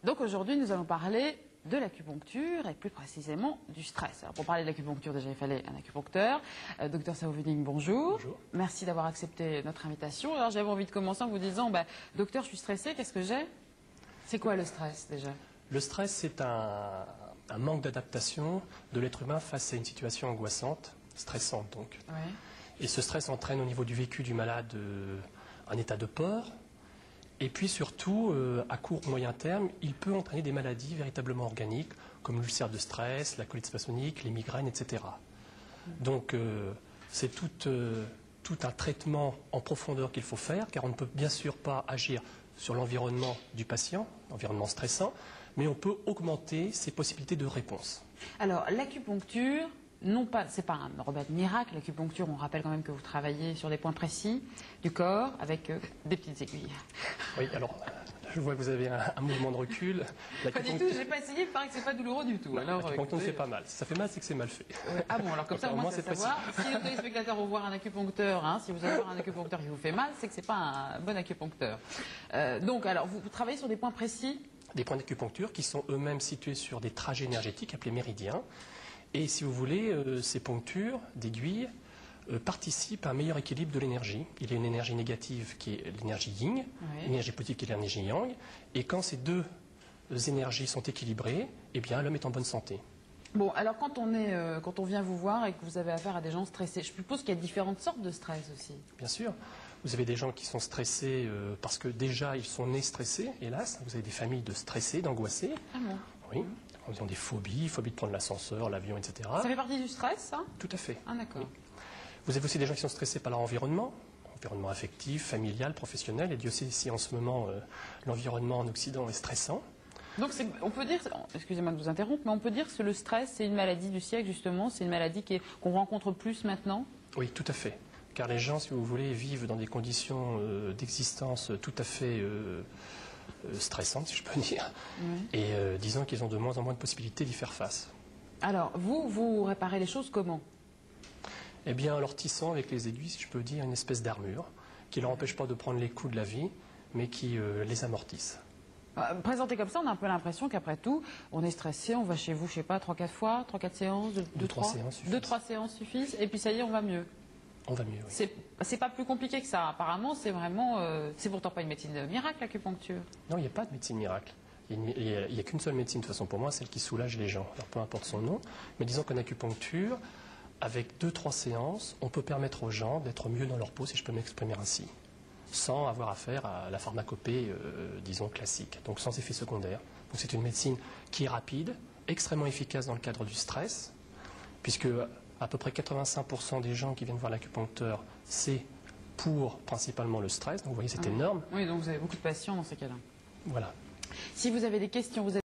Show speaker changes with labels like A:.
A: Donc aujourd'hui, nous allons parler de l'acupuncture et plus précisément du stress. Alors pour parler de l'acupuncture, déjà il fallait un acupuncteur. Docteur Saovening, bonjour.
B: Bonjour.
A: Merci d'avoir accepté notre invitation. Alors j'avais envie de commencer en vous disant, docteur, je suis stressée, qu'est-ce que j'ai? C'est quoi le stress déjà?
B: Le stress, c'est un manque d'adaptation de l'être humain face à une situation angoissante, stressante donc.
A: Ouais.
B: Et ce stress entraîne au niveau du vécu du malade un état de peur. Et puis surtout, à court ou moyen terme, il peut entraîner des maladies véritablement organiques, comme l'ulcère de stress, la colite spasmodique, les migraines, etc. Donc c'est tout un traitement en profondeur qu'il faut faire, car on ne peut bien sûr pas agir sur l'environnement du patient, l'environnement stressant, mais on peut augmenter ses possibilités de réponse.
A: Alors l'acupuncture, non pas, c'est pas un remède miracle. L'acupuncture, on rappelle quand même que vous travaillez sur des points précis du corps avec des petites aiguilles.
B: Oui, alors je vois que vous avez un mouvement de recul.
A: Pas du tout, j'ai pas essayé, il paraît que c'est pas douloureux du tout.
B: L'acupuncture ne fait pas mal. Si ça fait mal, c'est que c'est mal fait.
A: Ah bon, alors comme ça, au moins c'est savoir. Si les téléspectateurs vont voir un acupuncteur, si vous allez voir un acupuncteur qui vous fait mal, c'est que c'est pas un bon acupuncteur. Donc, alors, vous travaillez sur des points précis?
B: Des points d'acupuncture qui sont eux-mêmes situés sur des trajets énergétiques appelés méridiens. Et si vous voulez, ces ponctures d'aiguilles participent à un meilleur équilibre de l'énergie. Il y a une énergie négative qui est l'énergie yin, une énergie positive qui est l'énergie yang. Et quand ces deux énergies sont équilibrées, eh bien l'homme est en bonne santé.
A: Bon, alors quand on vient vous voir et que vous avez affaire à des gens stressés, je suppose qu'il y a différentes sortes de stress aussi.
B: Bien sûr. Vous avez des gens qui sont stressés parce que déjà ils sont nés stressés, hélas. Vous avez des familles de stressés, d'angoissés.
A: Ah bon?
B: Oui. Ils ont des phobies, phobie de prendre l'ascenseur, l'avion, etc.
A: Ça fait partie du stress, ça?
B: Tout à fait.
A: Ah d'accord.
B: Oui. Vous avez aussi des gens qui sont stressés par leur environnement affectif, familial, professionnel. Et Dieu sait si en ce moment l'environnement en Occident est stressant.
A: Donc on peut dire, excusez-moi de vous interrompre, mais on peut dire que le stress c'est une maladie du siècle justement, c'est une maladie qu'on rencontre plus maintenant?
B: Oui, tout à fait. Car les gens, si vous voulez, vivent dans des conditions d'existence tout à fait stressantes, si je peux dire. Oui. Et disons qu'ils ont de moins en moins de possibilités d'y faire face.
A: Alors, vous réparez les choses comment?
B: Eh bien, en leur tissant avec les aiguilles, si je peux dire, une espèce d'armure qui ne leur empêche pas de prendre les coups de la vie, mais qui les amortisse.
A: Présenté comme ça, on a un peu l'impression qu'après tout, on est stressé, on va chez vous, je sais pas, 3-4 fois, 3-4 séances, 2-3 séances suffisent, et puis ça y est, on va mieux.
B: On va mieux, oui.
A: C'est pas plus compliqué que ça. Apparemment, c'est vraiment... c'est pourtant pas une médecine miracle, l'acupuncture.
B: Non, il n'y a pas de médecine miracle. Il n'y a qu'une seule médecine, de toute façon, pour moi, celle qui soulage les gens. Alors, peu importe son nom, mais disons qu'en acupuncture, avec 2-3 séances, on peut permettre aux gens d'être mieux dans leur peau, si je peux m'exprimer ainsi, sans avoir affaire à la pharmacopée, disons, classique, donc sans effet secondaire. Donc c'est une médecine qui est rapide, extrêmement efficace dans le cadre du stress, puisque à peu près 85% des gens qui viennent voir l'acupuncteur, c'est pour principalement le stress. Donc vous voyez, c'est énorme.
A: Oui, donc vous avez beaucoup de patients dans ces cas-là.
B: Voilà.
A: Si vous avez des questions, vous